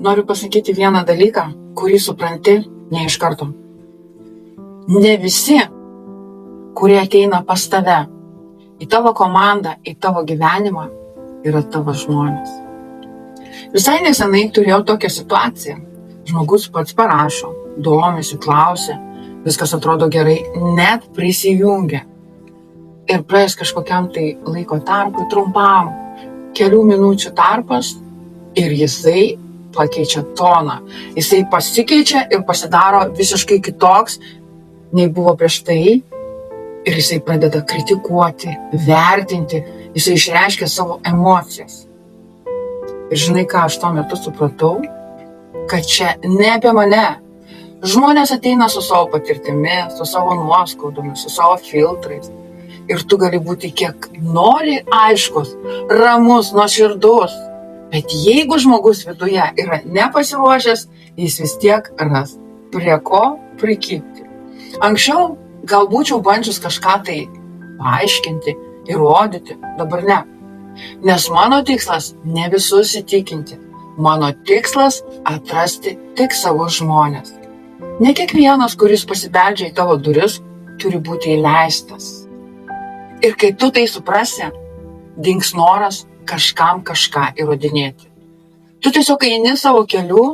Noriu pasakyti vieną dalyką, kurį supranti ne iš karto. Ne visi, kurie ateina pas tave, į tavo komandą, į tavo gyvenimą, yra tavo žmonės. Visai nesenai turėjau tokią situaciją. Žmogus pats parašo, domisi, klausia, viskas atrodo gerai, net prisijungia. Ir praėjus kažkokiam tai laiko tarpui, trumpam, kelių minučių tarpas, ir jisai pakeičia toną. Jisai pasikeičia ir pasidaro visiškai kitoks, nei buvo prieš tai. Ir jisai pradeda kritikuoti, vertinti, jisai išreiškia savo emocijas. Ir žinai, ką aš tuo metu supratau? Kad čia ne apie mane. Žmonės ateina su savo patirtimi, su savo nuoskaudomis, su savo filtrais. Ir tu gali būti kiek nori aiškus, ramus, nuoširdus. Bet jeigu žmogus viduje yra nepasiruošęs, jis vis tiek ras prie ko prikibti. Anksčiau gal būčiau bandžius kažką tai paaiškinti, įrodyti, dabar ne. Nes mano tikslas ne visus įtikinti. Mano tikslas atrasti tik savo žmonės. Ne kiekvienas, kuris pasibeldžia į tavo duris, turi būti įleistas. Ir kai tu tai suprasi, dings noras kažkam kažką įrodinėti. Tu tiesiog eini savo keliu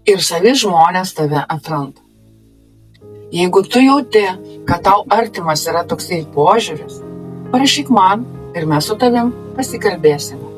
ir savi žmonės tave atranda. Jeigu tu jauti, kad tau artimas yra toksai požiūris, parašyk man ir mes su tavim pasikalbėsime.